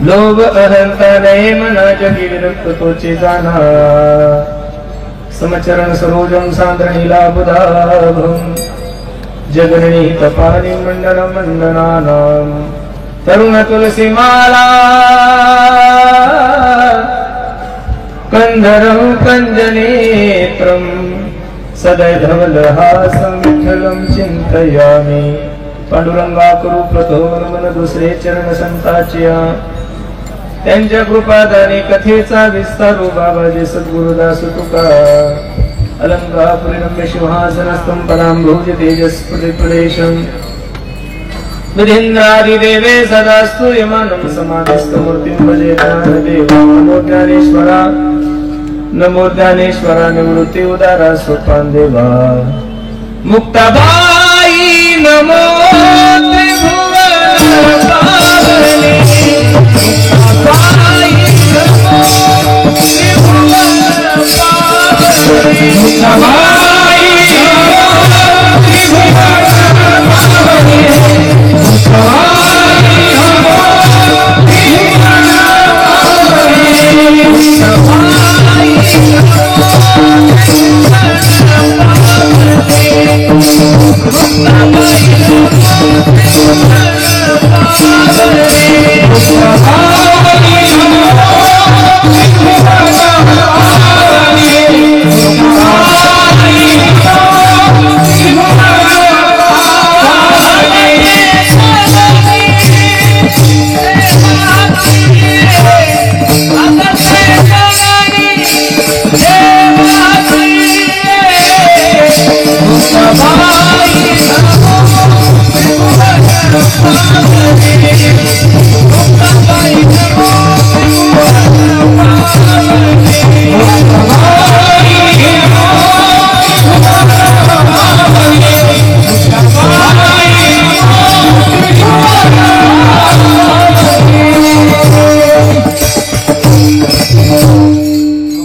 लोभ अहंता नये मना जगी विरक्त तोचे जाना समचरण सरोजम सांद्रणीला बुधाभम जगननी तपानी मंडन मंडनानाम तरुण तुलसी माला कंधरम कंजनेत्रम सदैधवलहासं विठ्ठलं चिंतयामि पांडुरंगा करू प्रथम मन दुसरे चरण संताचिया त्यांच्या कृपादाने कथेचा विस्तारू बाबाजी सद्गुरुदास तुका अलंकापुरीरम्य सिंहासनस्थं पदाम्भोज तेजस्फुटितुलेशं विधीन्द्रादिदेवे सदास्तु यमानं समाधिस्थमूर्तिं भजे ज्ञानदेवा नमो ज्ञानेश्वरा नमो ज्ञानेश्वरा निवृत्ति उदारा सोपान देवा मुक्ताबाई नमो त्रिभुवन पावनी मुक्ताबाई नमो त्रिभुवन पावनी मुक्ताबाई नमो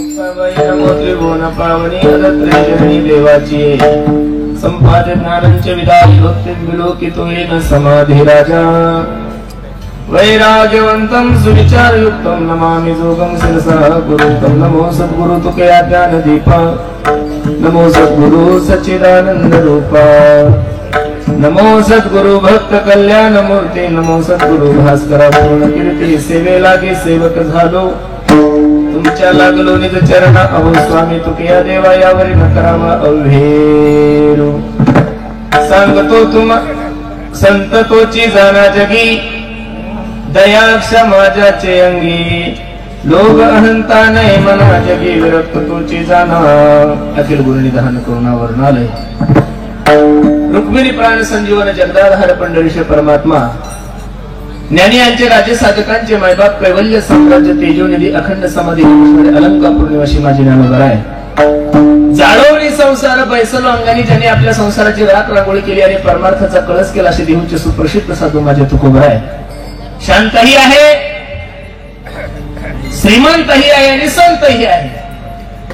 त्रिभुवन पावनी मुक्ताबाई नमो त्रिभुवन संपादन ज्ञानंचे विदाई भक्ति विलोकितो येन समाधि राजा वैराग्यवंतं सुविचार युक्तं नमामि जोगं शिरसा गुरुं नमो सद्गुरु तुकया ज्ञान दीपा नमो सद्गुरु सच्चिदानंद रूपा नमो सद्गुरु भक्त कल्याण मूर्ती नमो सद्गुरु भास्करा पूर्ण कीर्ती सेवे लागे सेवक झालो तुमच्या लागलो निज चरण अहो स्वामी तुकया देवा यावरी न करावा अवहेरू सांगतो तुम संत तोची जाना जगी दया क्षमाजाचे अंगी लोभ अहंता नये मना जगी विरक्त तोची जाना अखिल गुरुनिधान करुणा वर्णालय रुक्मिणी प्राण संजीवन जगदाधार पंढरीश परमात्मा ज्ञानी यांचे राज्य साधकांचे मायबाप कैवल्य साम्राज्य तेजोनिधी अखंड समाधी अलंकापूर निवासी माझी ज्ञानोबर आहे जाळवणी संसार बैसलो अंगानी ज्यांनी आपल्या संसाराची राख रांगोळी केली आणि परमार्थाचा कळस केला असे देहूचे सुप्रसिद्ध साधू माझे तुकोबर आहे शांतही आहे श्रीमंतही आहे आणि संतही आहे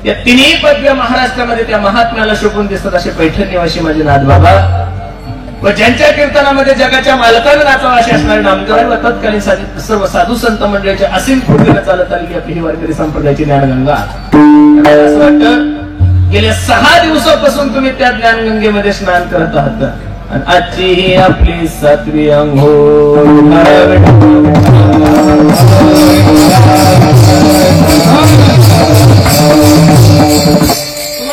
या तिन्ही पदव्या महाराष्ट्रामध्ये त्या महात्म्याला शोभून दिसतात असे पैठण निवासी माझे नाथबाबा व ज्यांच्या कीर्तनामध्ये जगाच्या मालकाला नाचावा असे असणारे नामदेव व तत्कालीन सर्व साधू संत मंडळीच्या असीम पूर्वीने चालत आलेली आपली ही वारकरी संप्रदायाची ज्ञानगंगा असं वाटतं गेल्या 6 दिवसापासून तुम्ही त्या ज्ञानगंगेमध्ये स्नान करत आहात आणि आजची ही आपली 7वी अंघोळ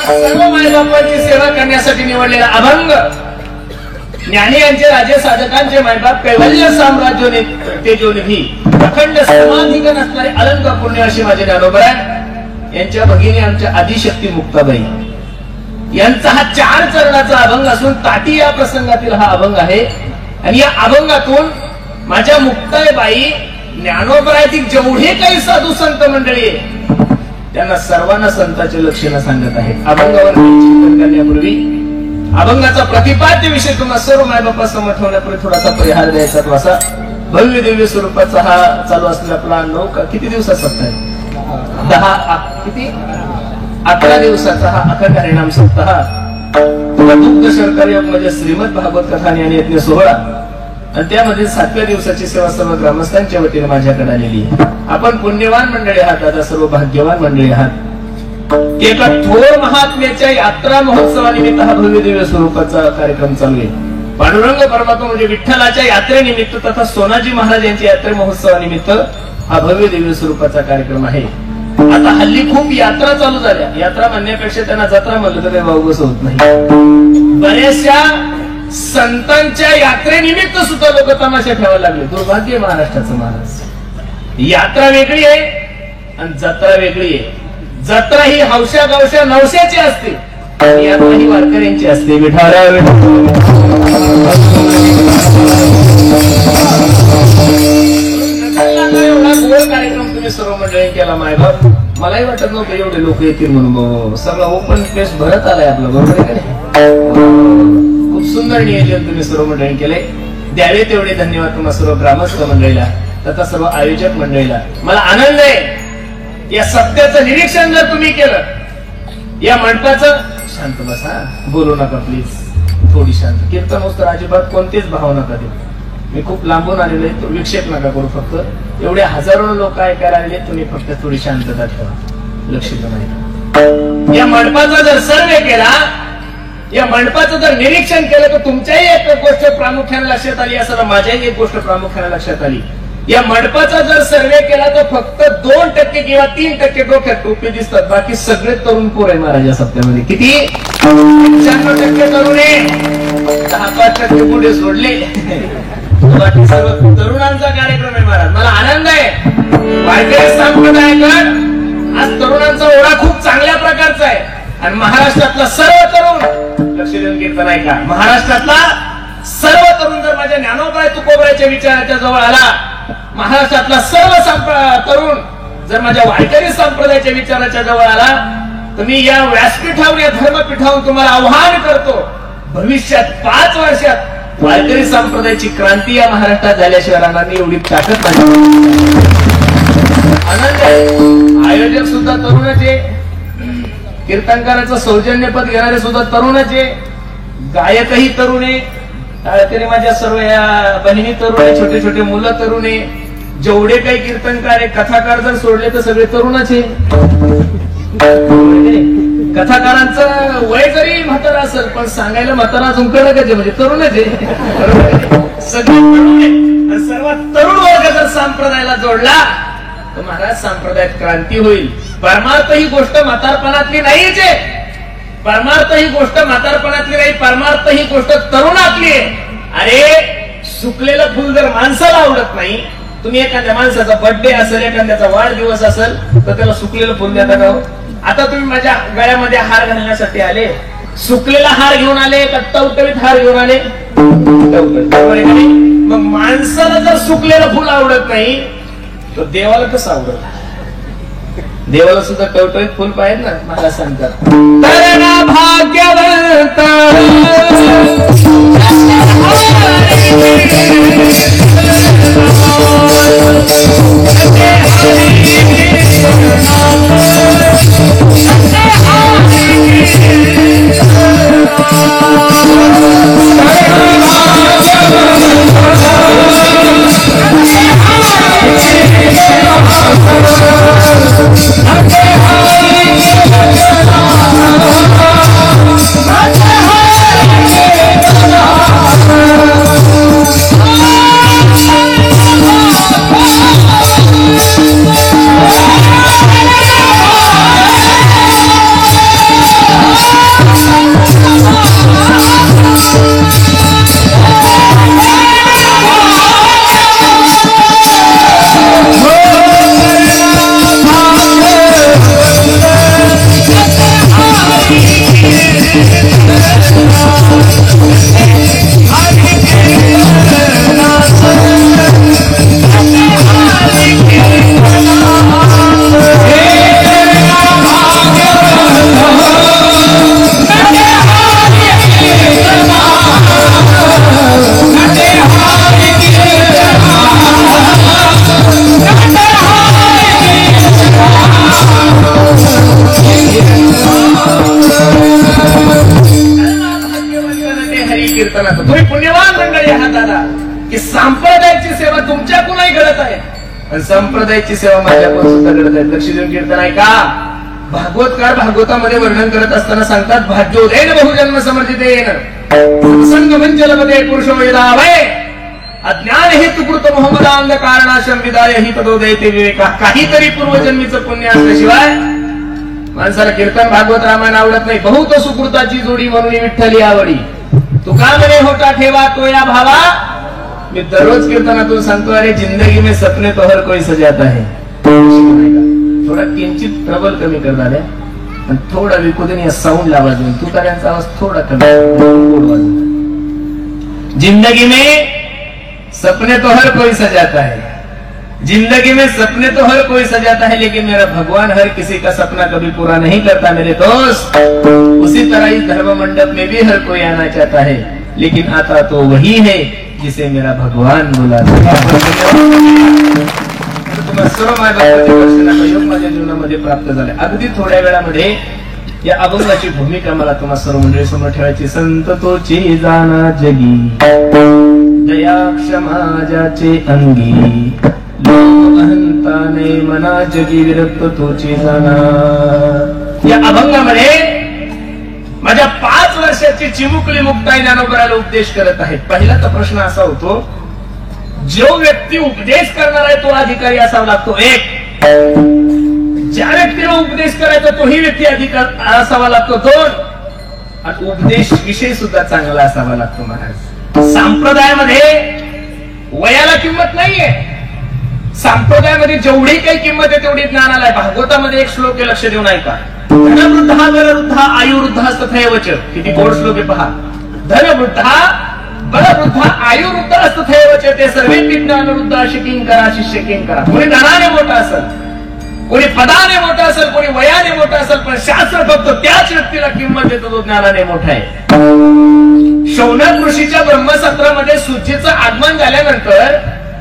सर्व मायबापांची सेवा करण्यासाठी निवडलेला अभंग ज्ञानी यांचे राजे साधकांचे मायबाप कैवल्य साम्राज्य तेजोनिधी अखंड समाधिगण असणारे अलंकापूर निवासी माझे ज्ञानोबर यांच्या भगिनी आमच्या आदिशक्ती मुक्ताबाई यांचा हा 4 चरणाचा अभंग असून ताटी या प्रसंगातील हा अभंग आहे आणि या अभंगातून माझ्या मुक्ताबाई ज्ञानोबरातील जेवढे काही साधू संत मंडळी त्यांना सर्वांना संतांचे लक्षण सांगत आहेत अभंगावर चिंतन करण्यापूर्वी अभंगाचा प्रतिपाद्य विषय तुम्हाला सर्व मायबापा समोर ठेवण्यापूर्वी थोडासा परिहार द्यायचा तो असा भव्य दिव्य स्वरूपाचा हा चालू असलेला प्लान 9 किती दिवसाचा सप्ताह 10 किती 11 दिवसाचा हा अखंड हरिनाम सप्ताह दुग्ध शर्करी म्हणजे श्रीमद भागवत कथा आणि यज्ञ सोहळा आणि त्यामध्ये 7व्या दिवसाची सेवा सर्व ग्रामस्थांच्या वतीने माझ्याकडे आलेली आहे. आपण पुण्यवान मंडळी आहात दादा, सर्व भाग्यवान मंडळी आहात. एका थोर महात्म्याच्या यात्रा महोत्सवानिमित्त हा भव्य दिव्य स्वरूपाचा कार्यक्रम चालू आहे. पांडुरंग परमात्मा म्हणजे विठ्ठलाच्या यात्रेनिमित्त तथा सोनाजी महाराज यांच्या यात्रे महोत्सवानिमित्त हा भव्य दिव्य स्वरूपाचा कार्यक्रम आहे. आता हल्ली खूप यात्रा चालू झाल्या. यात्रा म्हणण्यापेक्षा त्यांना जत्रा म्हणलं तर काही वावगस होत नाही. बऱ्याचशा संतांच्या यात्रेनिमित्त सुद्धा लोक तमाशा ठेवायला लागले. दुर्भाग्य महाराष्ट्राचं. महाराज, यात्रा वेगळी आहे आणि जत्रा वेगळी आहे. जत्रा ही हौशा गवशा नवश्याची असते, यात्रा ही वारकऱ्यांची असते. विठाला एवढा गोड कार्यक्रम तुम्ही सर्व मंडळी केला. मायबाप, मलाही वाटत नव्हतं एवढे लोक येतील म्हणून. सगळं ओपन स्पेस भरत आलाय आपलं, बरोबर आहे का नाही? खूप सुंदर नियोजन तुम्ही सर्व मंडळी केलंय. द्यावे तेवढे धन्यवाद तुम्हाला सर्व ग्रामस्थ मंडळीला तथा सर्व आयोजक मंडळीला. मला आनंद आहे. या सत्याचं निरीक्षण जर तुम्ही केलं, या मंडपाचं, शांत बसा, बोलू नका प्लीज, थोडी शांत. कीर्तन होतं अजिबात कोणतेच भाव नका देऊ. मी खूप लांबून आलेलो आहे, तो विक्षेप नका करू. फक्त एवढे हजारो लोक ऐकायला आलेले, तुम्ही फक्त थोडी शांतता ठेवा, लक्ष नाही. या मंडपाचा जर सर्वे केला, या मंडपाचं जर निरीक्षण केलं, तर तुमच्याही एक गोष्ट प्रामुख्याने लक्षात आली असेल, माझ्याही एक गोष्ट प्रामुख्याने लक्षात आली. या मंडपाचा जर सर्वे केला तर फक्त 2% किंवा 3% डोक्यात टोपी दिसतात. बाकी सगळे तरुण पोर आहे महाराज या सप्त्यामध्ये. किती? 95% तरुण आहे. 10-5% पुढे सोडले. बाकी सर्व तरुणांचा कार्यक्रम आहे महाराज. मला आनंद आहे. वारकरी संप्रदायाकडे आज तरुणांचा ओढा खूप चांगल्या प्रकारचा आहे. आणि महाराष्ट्रातला सर्व तरुण लक्ष देऊन कीर्तन आहे का? महाराष्ट्रातला सर्व तरुण जर माझ्या ज्ञानोबा तुकोबराच्या विचाराच्या जवळ आला, महाराष्ट्रातला सर्व तरुण जर माझ्या वारकरी संप्रदायाच्या विचाराच्या जवळ आला, तर मी या व्यासपीठावर, या धर्मपीठावर तुम्हाला आव्हान करतो, भविष्यात 5 वर्षात वारकरी संप्रदायाची क्रांती या महाराष्ट्रात झाल्याशिवाय राहणार नाही. एवढी ताकद माझी. आनंद आहे. आयोजक सुद्धा तरुणच आहे, कीर्तनकाराचं सौजन्यपद घेणारे सुद्धा तरुणच आहे, गायकही तरुण आहे, तरी माझ्या सर्व या बहिणी तरुण आहे, छोटे छोटे मुलं तरुण आहे. जेवढे काही कीर्तनकार आहे, कथाकार जर सोडले तर सगळे तरुणच आहे. कथाकारांचं वय जरी म्हातारा असेल, पण सांगायला म्हातारा अजून कडकच आहे, म्हणजे तरुणच आहे. सगळे तरुण आहे. सर्वात तरुण वर्ग जर संप्रदायाला जोडला तर महाराज संप्रदायात क्रांती होईल. परमार्थ ही गोष्ट म्हातारपणातली नाहीच आहे. परमार्थ ही गोष्ट म्हातारपणातली नाही, परमार्थ ही गोष्ट तरुणातली आहे. अरे, सुकलेलं फुल जर माणसाला आवडत नाही, तुम्ही एखाद्या माणसाचा बर्थडे असेल, एखाद्याचा वाढदिवस असेल, तर त्याला सुकलेलं फुल देता का? आता तुम्ही माझ्या गळ्यामध्ये हार घालण्यासाठी आले, सुकलेला हार घेऊन आले का टवटवीत हार घेऊन आले? मग माणसाला जर सुकलेलं फुल आवडत नाही, तर देवाला कसं आवडत? देवाला सुद्धा टवटवीत फुल पाहिजे ना. मला सांगतात भाग्यवंत संप्रदायाची सेवा माझ्याकडून सुद्धा करत आहेत. लक्ष देऊन कीर्तन आहे का? भागवतकार भागवतामध्ये वर्णन करत असताना सांगतात, भाग्योदयन बहुजन्म समर्थितेन संग मंचलपदे पुरुषो वेदावय अज्ञान हेतुकृत मोहम्मदांध कारणाशम विदाय हि तदोदयते विवेका. काहीतरी पूर्वजन्मीचं पुण्य असल्याशिवाय माणसाला कीर्तन भागवत रामायण आवडत नाही. बहुत सुकृताची जोडी म्हणून विठ्ठली आवडी. तुका म्हणे होता ठेवा तो या भावा. मी दररोज कीर्तनातून सांगतो, अरे जिंदगी में सपने तो हर कोई सजाता है. थोडा किंचित प्रबल कमी करणार आहे आणि थोडा विकुदनी साऊंड लावा देऊन तुकाऱ्यांचा आवाज थोडा कमी. जिंदगी में सपने तो हर कोई सजाता है, जिंदगी में सपने तो हर कोई सजाता है, लेकिन मेरा भगवान हर किसी का सपना कभी पूरा नहीं करता मेरे दोस्त. उसी तरह इस धर्म मंडप में भी हर कोई आना चाहता है, लेकिन आता तो वही है जिसे मेरा भगवान बुलाता है. तुम्हाला सर्व माझ्या योग माझ्या जीवनामध्ये प्राप्त झाले. अगदी थोड्या वेळामध्ये या अभंगाची भूमिका मला तुम्हाला सर्व मंडळी समोर ठेवायची. संत तोची जाना जगी दया क्षमा ज्याचे अंगी लोक अहंताने मना जगी विरक्त तोची जाना. या अभंगामध्ये माझ्या 5 वर्षाची चिमुकली मुक्ताई ज्ञानोबराला उपदेश करत आहेत. पहिला तर प्रश्न असा होतो, जो व्यक्ती उपदेश करणार आहे तो अधिकारी असावा लागतो. एक, ज्या व्यक्तीला उपदेश करायचा तोही व्यक्ती अधिकारी असावा लागतो. 2, आणि उपदेश विषय सुद्धा चांगला असावा लागतो. महाराज, संप्रदायामध्ये वयाला किंमत नाहीये. संप्रदायामध्ये जेवढी काही किंमत आहे तेवढी ज्ञानाला आहे. भागवतामध्ये एक श्लोक आहे, लक्ष देऊन ऐका. धनवृद्धा बलवृद्धा आयुवृद्धा तथैवच. किती गोड श्लोक आहे पहा. धनवृद्धा बलवृद्धा आयुवृद्ध तथैवच ते सर्वे ज्ञानवृद्ध शिकिंकरा शिष्य किंकरा. कोणी धनाने मोठा असेल, कोणी पदाने मोठा असेल, कोणी वयाने मोठा असेल, पण शास्त्र फक्त त्याच व्यक्तीला किंमत देतो जो ज्ञानाने मोठा आहे. शौनक ऋषीच्या ब्रह्मसत्रामध्ये सूर्याचं आगमन झाल्यानंतर,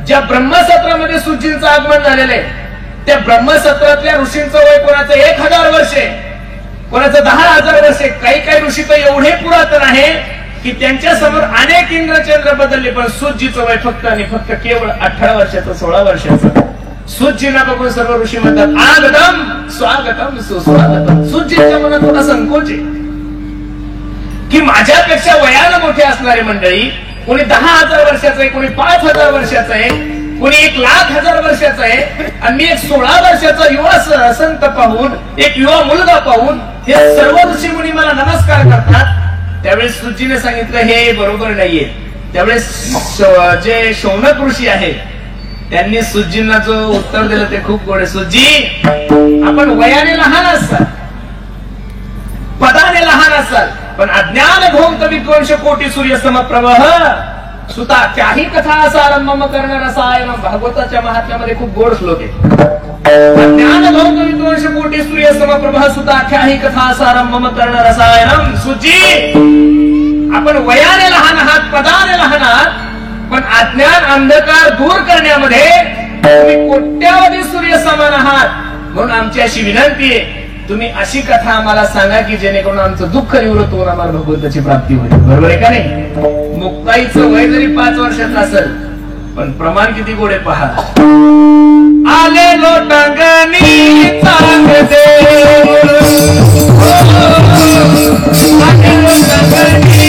ज्या ब्रह्मसत्रामध्ये सूर्याचं आगमन झालेलं आहे त्या ब्रह्मसत्रातल्या ऋषींचं वय कोणाचं 1000 वर्षे, कोणाचं 10,000 वर्षे. काही काही ऋषी तर एवढे पुरातन आहे की त्यांच्या समोर अनेक इंद्रचंद्र बदलले, पण सूर्याचं वय फक्त आणि फक्त केवळ 18 वर्षाचं, 16 वर्षाचं. सूर्याला बघून सर्व ऋषी म्हणतात आगतम स्वागतम सुस्वागतम. सूर्याच्या मनात थोडा संकोच आहे की माझ्यापेक्षा वयाला मोठे असणारे मंडळी, कोणी 10,000 वर्षाचं आहे, कोणी 5,000 वर्षाचं आहे, कोणी 1,00,000 वर्षाचा आहे, आणि मी एक 16 वर्षाचा युवा संत पाहून, एक युवा मुलगा पाहून हे सर्व ऋषी मुनी मला नमस्कार करतात. त्यावेळेस सूर्याने सांगितलं हे बरोबर नाहीये. त्यावेळेस जे शौनक ऋषी आहेत त्यांनी सूर्याला जो उत्तर दिलं ते खूप गोड आहे. सूर्य, आपण वयाने लहान असाल, पदाने लहान असाल, पण अज्ञान भोंत विद्वंश कोटी सूर्य समप्रवाह सुता त्याही कथा सारम मम करणार असा आहे. भागवताच्या महात्म्यामध्ये खूप गोड श्लोक आहे. अज्ञान भोंत विद्वंश कोटी सूर्य समप्रवाह सुता त्याही कथा सारम मम करणार असा आहे. सूर्य, आपण वयाने लहान आहात, पदाने लहान आहात, पण अज्ञान अंधकार दूर करण्यामध्ये तुम्ही कोट्यावधी सूर्य समान आहात. म्हणून आमची अशी विनंती आहे, तुम्ही अशी कथा आम्हाला सांगा की जेणेकरून आमचं दुःख निवृत्त होऊन आम्हाला भगवंताची प्राप्ती होईल. बरोबर आहे का नाही? मुक्ताईचं वय जरी 5 वर्षाचं असेल, पण प्रमाण किती गोडे पहा. आले लोटांगणी चांगदे, आले लोटांगणी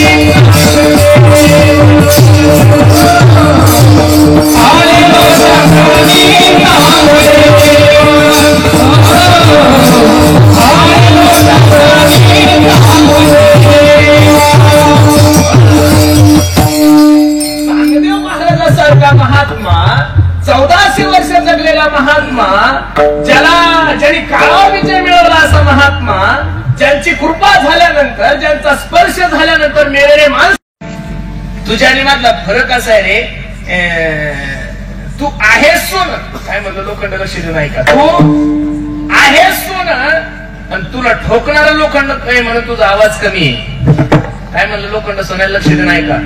महात्मा 1400 वर्ष जगलेला महात्मा, ज्यांनी काळा विजय मिळवला असा महात्मा, ज्यांची कृपा झाल्यानंतर, ज्यांचा स्पर्श झाल्यानंतर मेलेले माणस. तुझ्या आणि माझला फरक असा आहे रे, तू आहेस सोन, काय म्हणलं लोखंड लक्ष देऊ नाही का, तू आहेस सोन आणि तुला ठोकणारा लोखंड काय म्हणून तुझा आवाज कमी आहे. काय म्हणलं लोखंड सोन्याला लक्ष देऊ नाही का,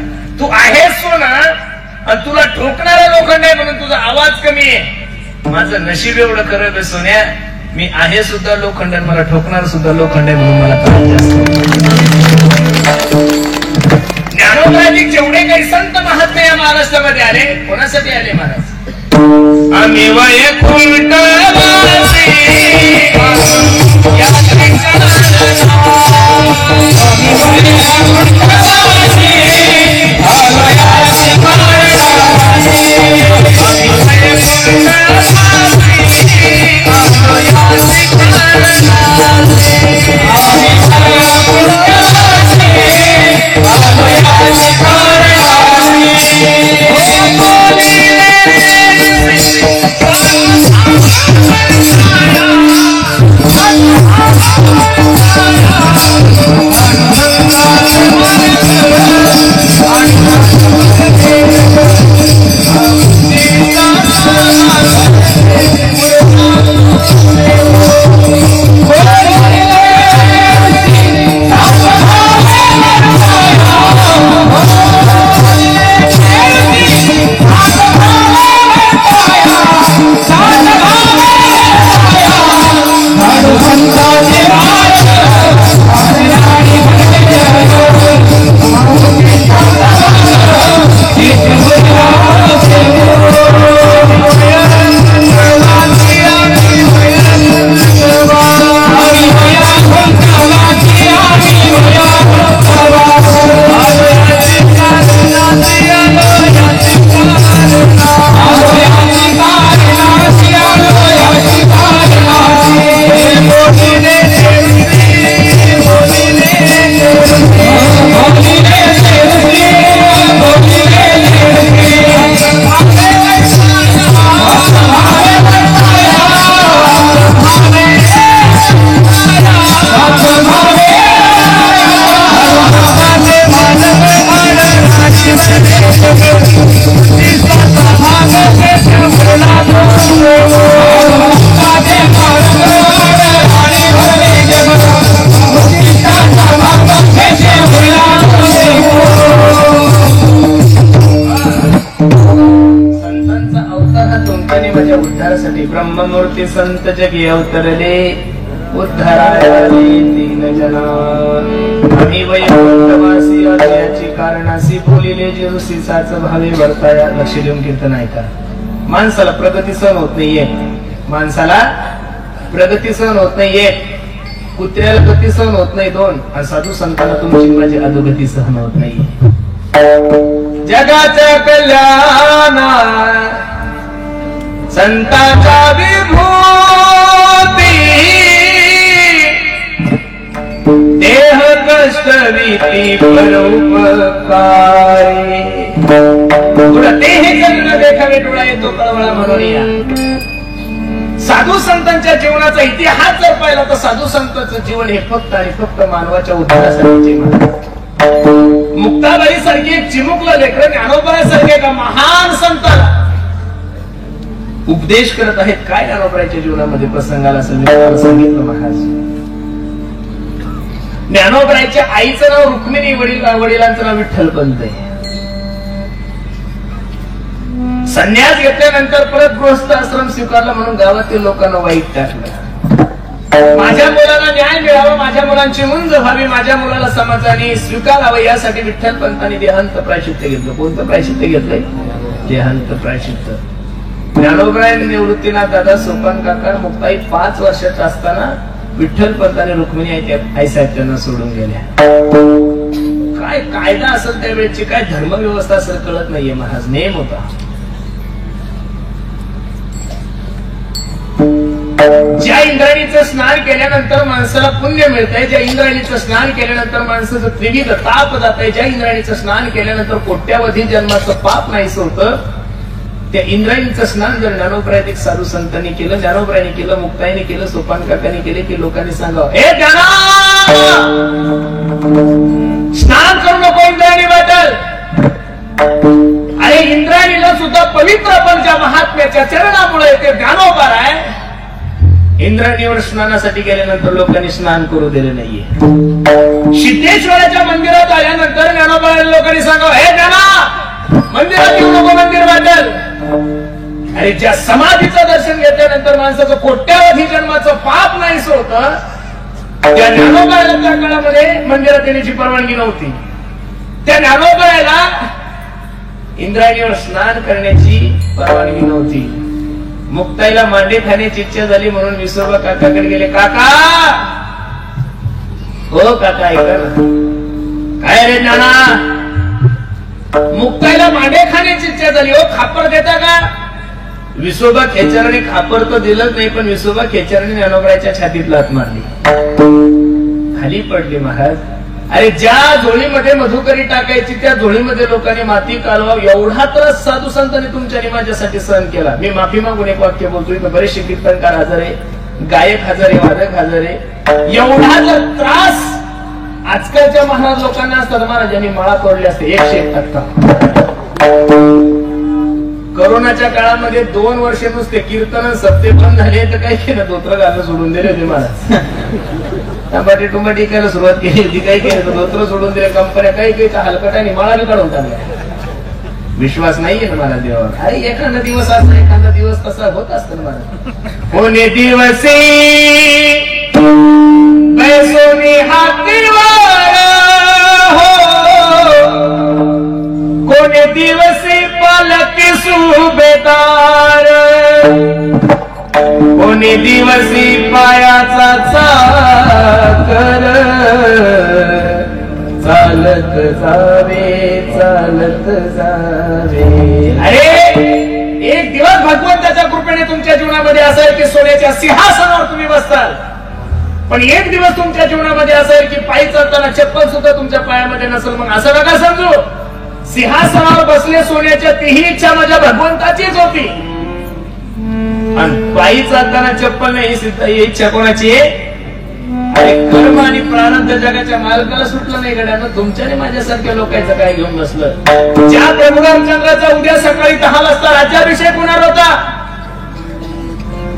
तू आहेस सोन आणि तुला ठोकणारा लोखंड आहे म्हणून तुझा आवाज कमी आहे. माझं नशीब एवढं खरं बे सोन्या, मी आहे सुद्धा लोखंड, मला ठोकणार सुद्धा लोखंड आहे म्हणून मला ज्ञानोबराजी जेवढे काही संत महात्मे या महाराष्ट्रामध्ये आले, कोणासाठी आले महाराज? आम्ही वैकुंठवासी या ब्रह्ममूर्ती संत जगी अवतरले उद्धाराले दीन जना आम्ही वैकुंठवासी याची कारणासी बोलिले जे ऋषीसाच भावे वर्ताया. लक्ष देऊन कीर्तन ऐका. माणसाला प्रगती सहन होत नाहीये. माणसाला प्रगती सहन होत नाहीये. कुत्र्याला गती सहन होत नाही 2 आणि साधू संतांना तुमची माझी अधोगती सहन होत नाहीये. जगाच्या कल्याणा संतांचा विभूती देह कष्ट वीती परोपकारी ते हे जग देखावे डोळा येतो कळवळा म्हणून या. साधू संतांच्या जीवनाचा इतिहास जर पाहिला तर साधू संतांचं जीवन हे फक्त आणि फक्त मानवाच्या उद्धारासाठी. मुक्ताबाई सारखी एक चिमुकला लेकर ज्ञानोबासारखे एका महान संताला उपदेश करत आहेत. काय ज्ञानोबाईच्या जीवनामध्ये प्रसंगाला सांगितलं महाराज. ज्ञानोबाईच्या आईचं नाव रुक्मिणी, वडिलांचं नाव विठ्ठलपंत आहे. संन्यास घेतल्यानंतर परत गृहस्थ आश्रम स्वीकारला म्हणून गावातील लोकांना वाईट टाकलं. माझ्या मुलाला न्याय मिळावा, माझ्या मुलांची मुंज व्हावी, माझ्या मुलाला समाजाने स्वीकारावं यासाठी विठ्ठलपंतांनी देहांत प्रायश्चित्त घेतलं. कोणतं प्रायश्चित्त घेतलंय? देहांत प्रायश्चित्त. ज्ञानोबाई निवृत्तीनाथ दादा सोपान काका मुक्ताई 5 वर्षाचा असताना विठ्ठलपंतांनी रुक्मिणी आईसाहेब त्यांना सोडून गेल्या. काय कायदा असेल त्यावेळेची, काय धर्मव्यवस्था असेल कळत नाहीये महाराज. नेम होता. ज्या इंद्राणीचं स्नान केल्यानंतर माणसाला पुण्य मिळतंय, ज्या इंद्राणीचं स्नान केल्यानंतर माणसाचं त्रिविध ताप जात आहे, ज्या इंद्राणीचं स्नान केल्यानंतर कोट्यावधी जन्माचं पाप नाहीस होतं, त्या इंद्राणीचं स्नान जर ज्ञानोबाईत एक साधू संतांनी केलं, ज्ञानोबाईने केलं, मुक्ताईने केलं, सोपान काकांनी केले की लोकांनी सांगावं, हे ज्ञाना स्नान करू नको इंद्राणी वाटेल. अरे इंद्राणीला सुद्धा पवित्र पण ज्या महात्म्याच्या चरणामुळे ते ज्ञानोबा आहे. इंद्राणीवर स्नानासाठी गेल्यानंतर लोकांनी स्नान करू दिले नाहीये. सिद्धेश्वराच्या मंदिरात आल्यानंतर ज्ञानोबा लोकांनी सांगावं, हे ज्ञाना मंदिरात येऊ नको, मंदिर वाटेल. अरे ज्या समाधीचं दर्शन घेतल्यानंतर माणसाचं कोट्यावधी जन्माचं पाप नाहीस होत, त्या ज्ञानोबाला त्या काळामध्ये मंदिरात येण्याची परवानगी नव्हती. त्या ज्ञानोबाला इंद्रायणीवर स्नान करण्याची परवानगी नव्हती. मुक्ताईला मांडे खाण्याची इच्छा झाली म्हणून विसोबा काकाकडे गेले. काका, हो काका ऐका ना. काय रे नाना, मुक्ताईला मांडे खाण्याची इच्छा झाली, हो खापर देता का? विसोबा खेचराने खापर तर दिलंच नाही, पण विसोबा खेचराने ज्ञानोबाच्या छातीत लाथ मारली, खाली पडली. महाराज, अरे ज्या झोळीमध्ये मधुकरी टाकायची त्या झोळीमध्ये लोकांनी माती कालवाव, एवढा त्रास साधू संतांनी तुमच्या माझ्यासाठी सहन केला. मी माफी मागून एक वाक्य बोलतोय, बरेचसे कीर्तनकार हजर आहे, गायक हजर आहे, वादक हजर आहे. एवढा जर त्रास आजकालच्या महाराज लोकांना असतात, महाराजांनी माळा तोडले असते 101%. कोरोनाच्या काळामध्ये 2 वर्ष नुसते कीर्तन सप्ते बंद झाले तर काय केलं, धोत्र घालणं सोडून दिले होते महाराज. टमाटे टुमाटी करायला सुरुवात केली होती, काही केलं धोत्र सोडून दिले, कंपन्या काही काही हलकटाने माळाने काढून टाकल्या. विश्वास नाहीये ना मला देवावर. अरे एखादा दिवस असता, एखादा दिवस तसा होत असत ना मला. कोणी दिवसी बैसोनी हातीवर हो, कोणी दिवसी पालकी सुभेदार, कोणी दिवसी पायाचा चाकर, चालत जावे चालत जावे. अरे एक दिवस भगवंताच्या कृपेने तुमच्या जीवनामध्ये असेल की सोन्याच्या सिंहासनावर तुम्ही बसताल, पण एक दिवस तुमच्या जीवनामध्ये असेल की पायी चालताना चप्पल सुद्धा तुमच्या पायामध्ये नसेल. मग असं नका समजू, सिंहासनावर बसले सोन्याच्या, तीही इच्छा माझ्या भगवंताचीच होती, आणि पायी चालताना चप्पल नाही ही इच्छा कोणाची आहे? आणि कर्म आणि प्रारब्ध जगाच्या मालकाला सुटलं नाही गड्यानं, तुमच्याने माझ्यासारख्या लोकांचं काय घेऊन बसलं. ज्या प्रभू रामचंद्राचा उद्या सकाळी 10 वाजता राज्याभिषेक होणार होता,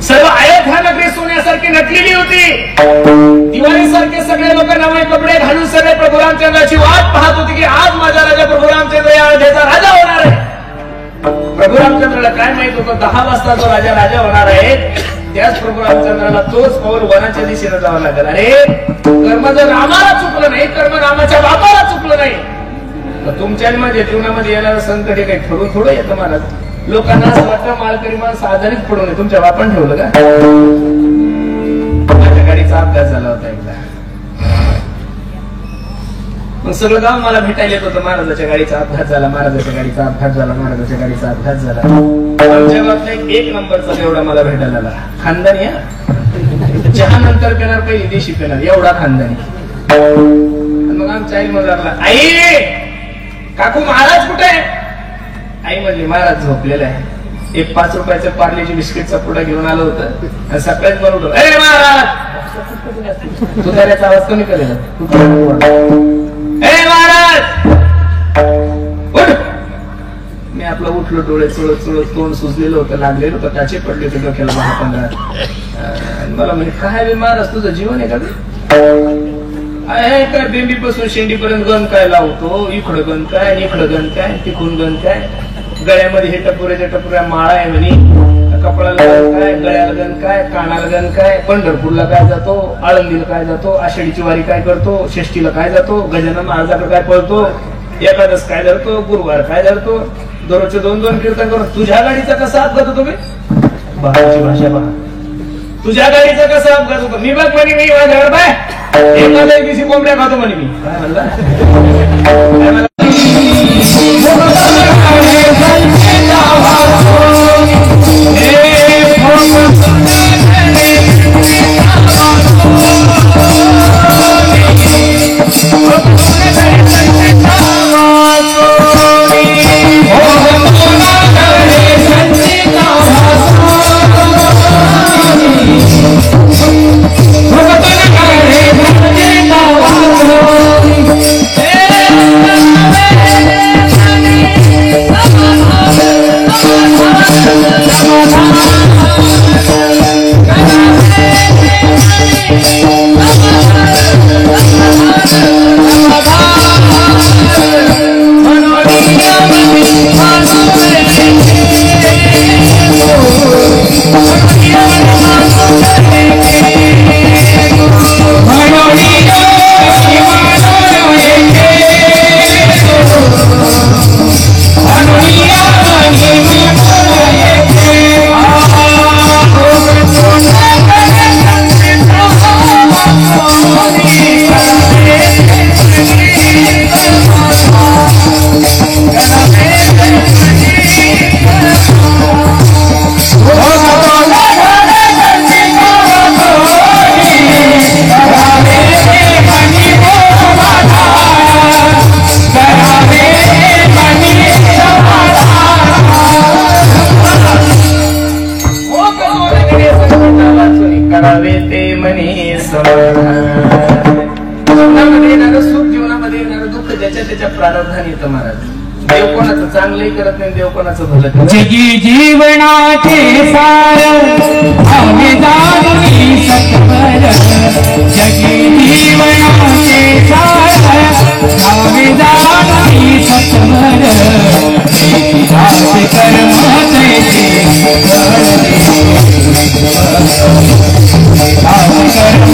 सर्व अयोध्या नगरी सोन्यासारखी नटलेली होती, दिवाळीसारखे सगळे लोक नवे कपडे घालून सगळे प्रभू रामचंद्राची वाट पाहत होती की आज माझा राजा प्रभू रामचंद्र या अयोध्येचा राजा होणार आहे. प्रभू रामचंद्राला काय माहित होतं 10 वाजता जो राजा होणार आहे, त्याच प्रभू रामचंद्राला तोच पाऊल वनाच्या दिशेने जावं लागेल. अरे कर्म जर रामाला चुकलं नाही, कर्म रामाच्या बापाला चुकलं नाही, तर तुमच्या माझ्या जीवनामध्ये येणारं संकट हे काही ठरवून थोडं येतं महाराज. लोकांना असं वाटतं मालकरी माणसं आजारीच पडू नये. तुमच्या बापान ठेवलं का? माझ्या गाडीचा अपघात झाला होता एकदा, मग सगळं गाव मला भेटायला येत होतं. महाराजाच्या गाडीचा अपघात झाला, महाराजाच्या गाडीचा अपघात झाला, महाराजाच्या गाडीचा अपघात झाला. आमच्या गावातला 1 नंबरचा एवढा मला भेटायला आला. खानदानी, चहा नंतर पेणार, पहिली देशी पेणार, एवढा खानदानी. मग आमच्या आई मला लागला, आई काकू महाराज कुठे आहे? आई म्हणली महाराज झोपलेला आहे. एक 5 रुपयाचं पार्लेजी बिस्किटचा पुडा घेऊन आलं होतं आणि सकाळीच मला उठवलं, अरे महाराज तू त्याचा आवाज कमी करेल, महाराज उठ. मी आपलं उठलो, डोळे चुळत चुळत, तोंड सुजलेलं होतं, लागलेलं होतं, टाचे पडले होते डोक्याला 10-15. मला म्हणजे काय महाराज तुझं जीवन आहे का? काय बेंबीपासून शेंडीपर्यंत गण काय लावतो, इकडं गण काय, इकडं गण काय, तिकडून गण काय, गळ्यामध्ये हे टपुऱ्याच्या टपुऱ्या माळा आहे म्हणे, कपडाला गण काय, गळ्याला गण काय, कानाला गण काय, पंढरपूरला काय जातो, आळंदीला काय जातो, आषाढीची वारी काय करतो, षष्टीला काय जातो, गजानन महाराजाकडे काय पळतो, एकादश काय धरतो, गुरुवार काय धरतो, दररोजचे 2-2 कीर्तन करून. तुझ्या गाडीचा कसा अपघात होतो? बाबाची भाषा पहा, तुझ्या गाडीचा कसा अपघात होतो? मी बघ म्हणे, मी माझ्यावर बाय एखाद्या दिवशी कोंबड्या खातो म्हणे. मी काय म्हणला, येते मनी समाधान. जीवनामध्ये येणारं सुख, जीवनामध्ये येणारं दुःख ज्याच्या त्याच्या प्रारब्धाने येतं महाराज. देव कोणाचं चांगलंही करत नाही, देव कोणाचं भलं करत. जगी जीवनाचे सार आम्ही जाणून सत्वर, जगी जीवनाचे सार आम्ही जाणून सत्वर, दास कर्म तेथे दास कर्म तेथे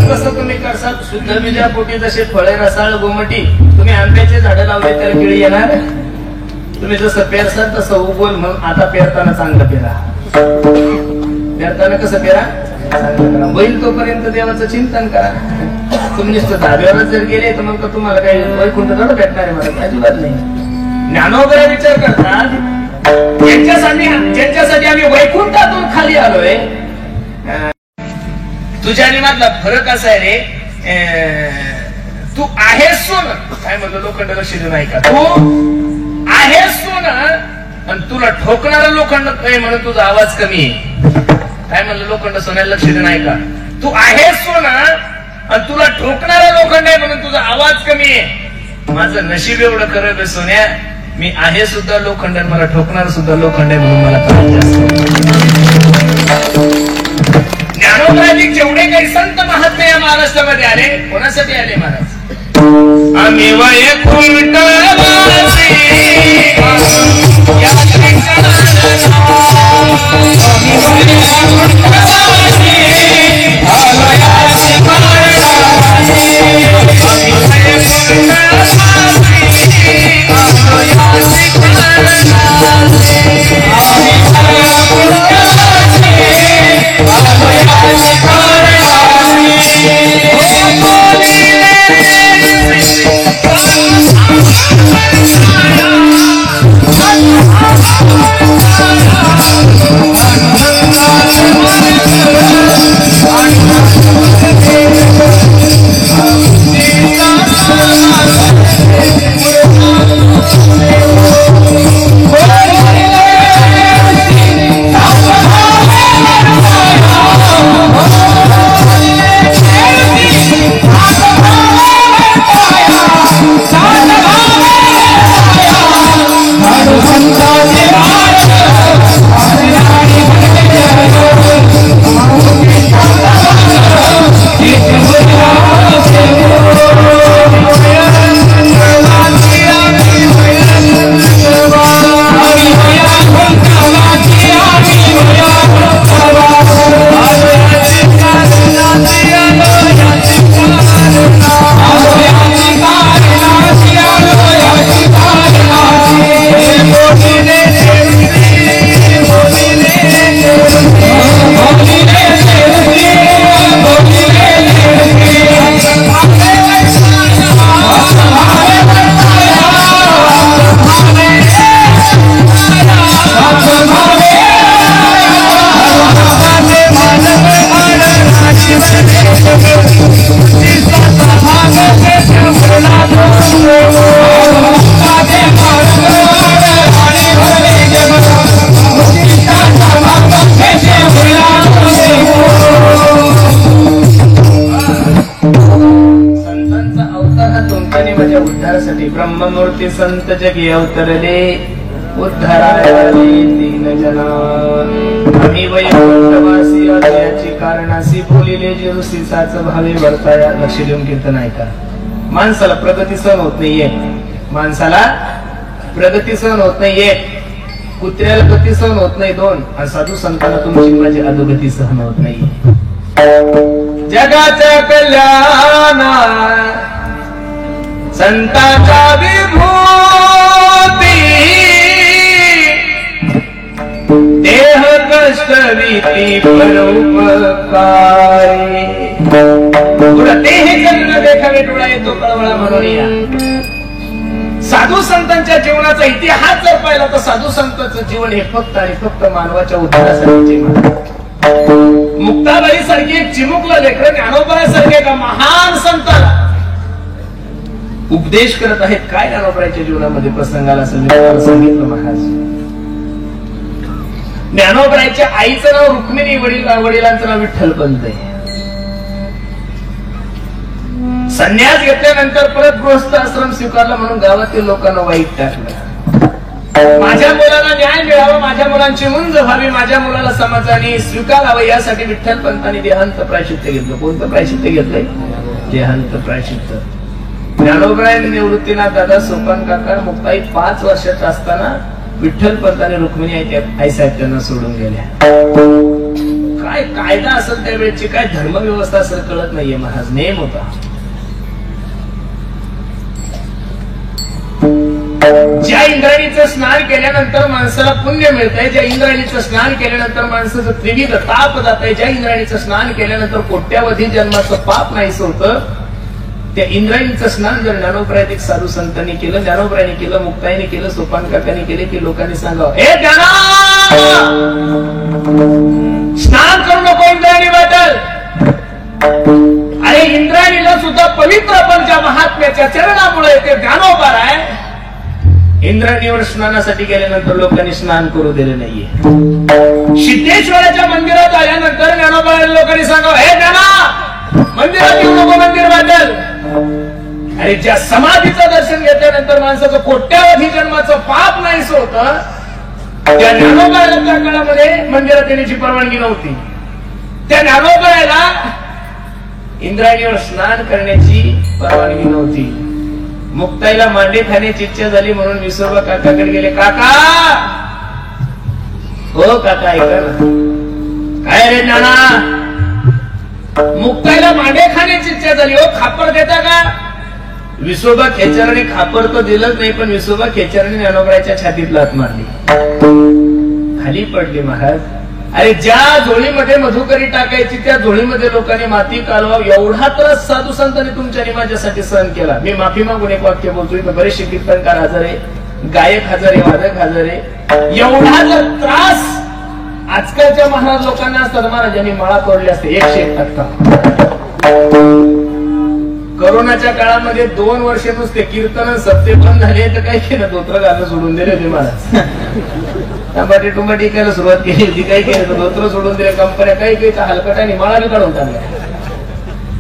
कसं तुम्ही करसाल शुद्ध बीजा पोटी जसे फळे रसाळ गोमटी. तुम्ही आंब्याचे झाडं लावले तर किळी येणार. तुम्ही जसं पेरसाल तसं उगवल. मग आता पेरताना चांगलं पेरा. पेरताना कसं पेरा, चांगलं करा. होईल तोपर्यंत देवाचं चिंतन करा. तुम्ही नुसतं धाब्यावर जर गेले तर मग तुम्हाला काही वैकुंठ थोडं भेटणार आहे. मला अजिबात नाही. ज्ञानोदय विचार करतात ज्यांच्यासाठी आम्ही वैकुंठातून खाली आलोय. तुझ्या आणि माझला फरक असा आहे रे, तू आहेस सोन. काय म्हणलं लोखंड लक्ष देऊ नाही का? तू आहेस सोन आणि तुला ठोकणारा लोखंड नाही म्हणून तुझा आवाज कमी आहे. काय म्हणलं लोखंड सोन्याला लक्ष देऊ नाही का? तू आहेस सोन आणि तुला ठोकणारा लोखंड आहे म्हणून तुझा आवाज कमी आहे. माझं नशीब एवढं खरं बे सोन्या, मी आहे सुद्धा लोखंड आणि मला ठोकणार सुद्धा लोखंड आहे म्हणून मला त्रास जास्त. ज्ञानोदराजी जेवढे काही संत महात्मे या महाराष्ट्रामध्ये आले, कोणासाठी आले महाराज? आम्ही वैकुंठवासी ब्रह्ममूर्ती संत जगी अवतरले उद्धाराया दीन जना. आम्ही वैकुंठवासी याची कारणासी बोलिले जे ऋषीसाच भावे वर्ताया. लक्ष देऊन कीर्तन ऐका. माणसाला प्रगती सहन होत नाहीये. माणसाला प्रगती सहन होत नाहीये. कुत्र्याला गती सहन होत नाही 2 आणि साधू संतांना तुमची माझी अधोगती सहन होत नाही. जगाच्या कल्याणा संतांचा विभूती देह कष्ट वीती परोपकारी. देह जन्म देखावे डोळा येतो कळवळा म्हणून या. साधू संतांच्या जीवनाचा इतिहास जर पाहिला तर साधू संतांचं जीवन हे फक्त आणि फक्त मानवाच्या उद्धारासाठी. मुक्ताबाई सारखी एक चिमुकला लेकरं ज्ञानोबा सारखे एका महान संताला उपदेश करत आहेत. काय ज्ञानोबराच्या जीवनामध्ये प्रसंगाला सांगितलं महाराज. ज्ञानोबराच्या आईचं नाव रुक्मिणी, वडिलांचं नाव विठ्ठलपंत आहे. संन्यास घेतल्यानंतर परत गृहस्थ आश्रम स्वीकारला म्हणून गावातील लोकांना वाईट टाकलं. माझ्या मुलाला न्याय मिळावा, माझ्या मुलांची मुंज व्हावी, माझ्या मुलाला समाजाने स्वीकारावं यासाठी विठ्ठलपंतांनी देहांत प्रायश्चित्त घेतलं. कोणतं प्रायश्चित्त घेतलंय? देहांत प्रायश्चित्त. ज्ञानोबराय निवृत्तीनाथ दादा, सोपान काका, मुक्ताई 5 वर्षाचा असताना विठ्ठलपंतांनी रुक्मिणी आईसाहेब त्यांना सोडून गेल्या. काय कायदा असेल त्यावेळेची, काय धर्मव्यवस्था असेल कळत नाहीये महाराज. नेम होता. ज्या इंद्राणीचं स्नान केल्यानंतर माणसाला पुण्य मिळतंय, ज्या इंद्राणीचं स्नान केल्यानंतर माणसाचं त्रिविध ताप जात आहे, ज्या इंद्राणीचं स्नान केल्यानंतर कोट्यावधी जन्माचं पाप नाहीसं होतं, त्या इंद्राणीचं स्नान जर ज्ञानोबराय साधू संतांनी केलं, ज्ञानोबरायने केलं, मुक्ताईने केलं, सोपान काकांनी केले, की लोकांनी सांगावं, हे ज्ञाना स्नान करू नको इंद्राणी वाटल. अरे इंद्राणीला सुद्धा पवित्र पण ज्या महात्म्याच्या चरणामुळे ते ज्ञानोबार आहे. इंद्राणीवर स्नानासाठी गेल्यानंतर लोकांनी स्नान करू दिले नाहीये. सिद्धेश्वराच्या मंदिरात आल्यानंतर ज्ञानोबार लोकांनी सांगावं, हे ज्ञाना मंदिरात येऊ नको, मंदिर वाटेल. अरे ज्या समाधीचं दर्शन घेतल्यानंतर माणसाचं कोट्यावधी जन्माचं पाप नाहीसं होतं, त्या ज्ञानोबाच्या काळामध्ये मंदिरात येण्याची परवानगी नव्हती. त्या ज्ञानोबाला इंद्राणीवर स्नान करण्याची परवानगी नव्हती. मुक्ताईला मांडे खाण्याची इच्छा झाली म्हणून विसोबा काकाकडे गेले. काका, हो काका ऐका ना. काय रे नाना, मुक्ताईला मांडे खाण्याची इच्छा झाली, हो खापर देता का? विसोबा खेचराने खापर तर दिलंच नाही, पण विसोबा खेचराने ज्ञानोबरायच्या छातीत लाथ मारली, खाली पडली महाराज. अरे ज्या झोळीमध्ये मधुकरी टाकायची त्या झोळीमध्ये लोकांनी माती कालवाव, एवढा त्रास साधू संतांनी तुमच्या माझ्यासाठी सहन केला. मी माफी मागून एक वाक्य बोलतोय, बरेचसे कीर्तनकार हजर आहे, गायक हजर आहे, वादक हजर आहे. एवढा जर त्रास आजकालच्या महाराज लोकांना असतात, महाराजांनी माळा तोडले असते 101%. कोरोनाच्या काळामध्ये 2 वर्ष नुसते कीर्तन सप्ते बंद झाले, तर काय केलं, धोत्र घालणं सोडून दिले होते महाराज. टमाटे टुमाटी करायला सुरुवात केली होती, काही केलं धोत्र सोडून दिले, कंपन्या काही काही हलकटाने माळाने काढून टाकल्या.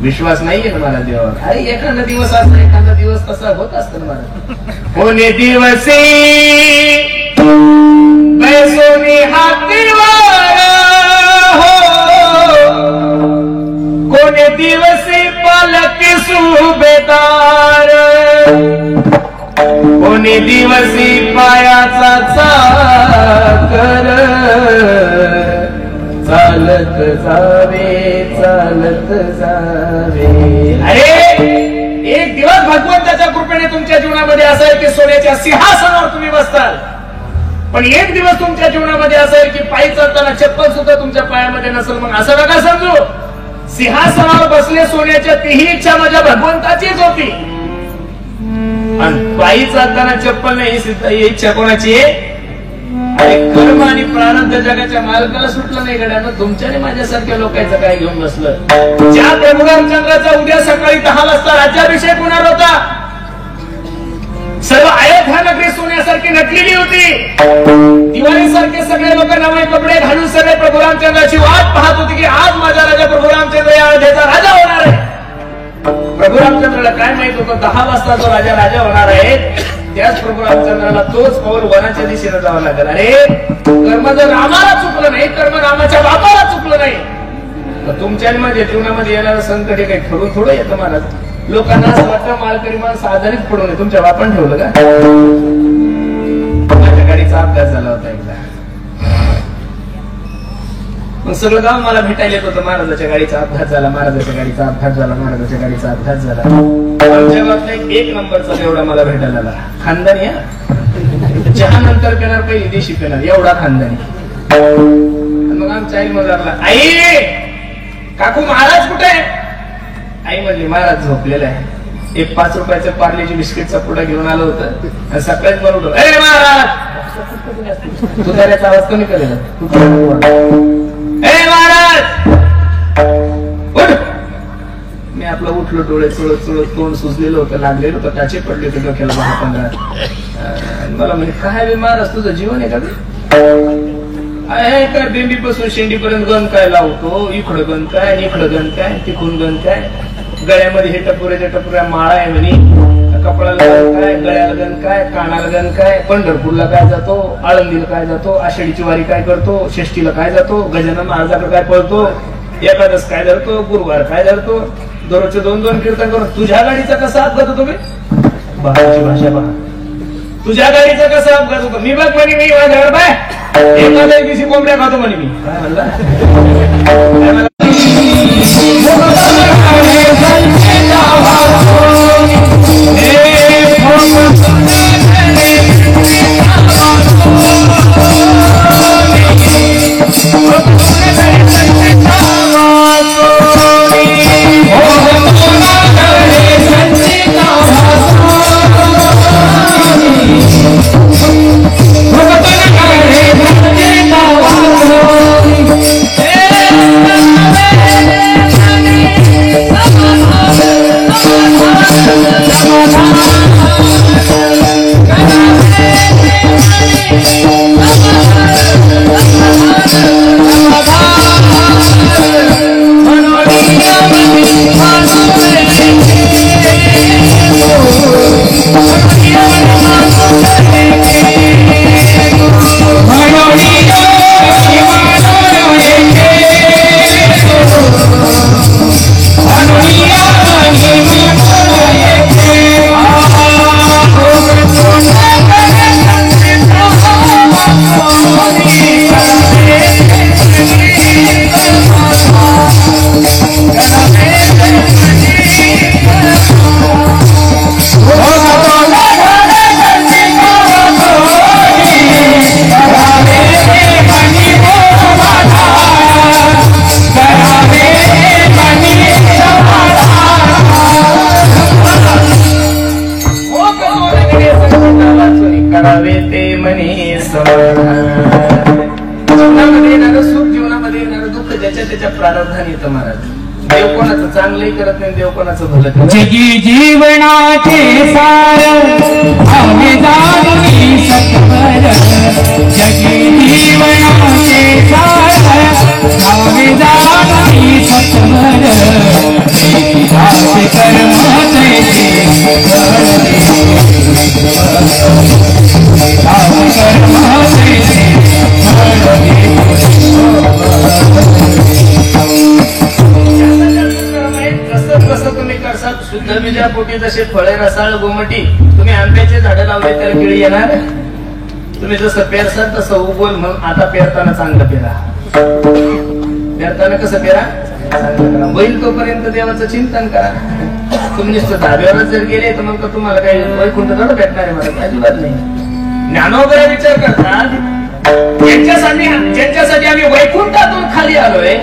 विश्वास नाहीये ना मला देवावर. अरे एखादा दिवस असता, एखादा दिवस तसा होत असत ना मला. कोणी दिवसी बैसोनी हातीवर हो, कोणी दिवसी पालकी सुभेदार, कोणी दिवसी पायाचा चाकर, चालत जावे चालत जावे. अरे एक दिवस भगवंताच्या कृपेने तुमच्या जीवनामध्ये असेल की सोन्याच्या सिंहासनावर तुम्ही बसताल, पण एक दिवस तुमच्या जीवनामध्ये असेल की पायी चालताना चप्पल सुद्धा तुमच्या पायामध्ये नसेल. मग असं नका समजू, सिंहासनावर बसले सोन्याच्या, तीही इच्छा माझ्या भगवंताचीच होती, आणि पायी चालताना चप्पल नाही ही इच्छा कोणाची आहे? आणि कर्म आणि प्रारब्ध जगाच्या मालकाला सुटलं नाही गड्यानं, तुमच्याने माझ्यासारख्या लोकांचं काय घेऊन बसलं. ज्या प्रभू रामचंद्राचा उद्या सकाळी 10 वाजता राज्याभिषेक होणार होता, सर्व अयोध्या नगरी सोन्यासारखी नटलेली होती. दिवाळीसारखे सगळे लोक नवे कपडे घालून सगळे प्रभू रामचंद्राची वाट पाहत होती की आज माझा राजा प्रभू रामचंद्र या अयोध्येचा राजा होणार आहे. प्रभू रामचंद्राला काय माहित होतं 10 वाजता जो राजा होणार आहे, त्याच प्रभू रामचंद्राला तोच पाऊल वनाच्या दिशेने जावं लागेल. अरे कर्म जर रामाला चुकलं नाही, कर्म रामाच्या बापाला चुकलं नाही, तर तुमच्या माझ्या जीवनामध्ये येणारं संकट हे काही ठरून थोडं येतं महाराज. लोकांना असं वाटतं मालकरी माणसं आजारीच पडू नये. तुमच्या बापान ठेवलं का? माझ्या गाडीचा अपघात झाला होता एकदा, मग सगळं गाव मला भेटायला येत होतं. महाराजाच्या गाडीचा अपघात झाला, महाराजाच्या गाडीचा अपघात झाला, महाराजाच्या गाडीचा अपघात झाला. आमच्या गावातला 1 नंबरचा एवढा मला भेटायला आला. खानदानी हा, चहा नंतर पिणार, पहिली दिवशी पिणार, एवढा खानदानी. मग आमच्या आई म्हणला, आई काकू महाराज कुठे आहे? आई म्हणली महाराज झोपलेला आहे. एक 5 रुपयाचं पार्लेजी बिस्किटचा पुडा घेऊन आलं होतं आणि सकाळीच मला उठवलं, अरे महाराज तू त्याचा आवाज कमी करेल, महाराज उठ. मी आपलं उठ उठलो, डोळे चोळत चोळत तोंड सुजलेलं होतं, लागलेलं होतं, टाचे पडले होते डोक्याला 10-15. मला म्हणे काय बे महाराज तुझं जीवन आहे का काय बेंबीपासून शेंडीपर्यंत गण काय लावतो, इकडं गण काय, इकडं गण काय, तिकडून गण काय, गळ्यामध्ये हे टपुऱ्याच्या टपुऱ्या माळा आहे म्हणे, कपडाला गण काय, गळ्याला गण काय, कानाला गण काय, पंढरपूरला काय जातो, आळंदीला काय जातो, आषाढीची वारी काय करतो, षष्टीला काय जातो, गजानन महाराजाकडे काय पळतो, एकादश काय धरतो, गुरुवार काय धरतो, दररोजचे 2-2 कीर्तन करून. तुझ्या गाडीचा कसा अपघात होतो बे? बाहेरची भाषा पहा. तुझ्या गाडीचा कसा अपघात होतो? मी बघ म्हणे मी माझ्यावर बाय एखाद्या दिवशी कोंबड्या खातो म्हणे मी. काय म्हणला? करावे ते म्हणे समाधान. जीवनामध्ये येणारं सुख, जीवनामध्ये येणारं दुःख ज्याच्या त्याच्या प्रारब्धाने येतं महाराज. देव कोणाचं चांगलंही करत नाही, देव कोणाचं भलं करत नाही. जगी जीवनाचे सार आम्ही जाणून सत्वर, जगी जीवनाचे सार आम्ही जाणून सत्वर, दास कर्म कसं तुम्ही करसाल, शुद्ध बीजा पोटी जसे फळे रसाळ गोमटी. तुम्ही आंब्याचे झाडं लावले त्याला किळी येणार. तुम्ही जसं पेरसाल तसं उगवल. मग आता पेरताना चांगलं पेरा, पेरताना कसं पेरा, चांगलं करा. होईल तोपर्यंत देवाचं चिंतन करा. तुम्ही नुसतं धाब्यावरच जर गेले तर मग तुम्हाला काही वैकुंठ थोडं भेटणार आहे मला अजिबात नाही. ज्ञानोदय विचार करतात ज्यांच्यासाठी आम्ही वैकुंठातून खाली आलोय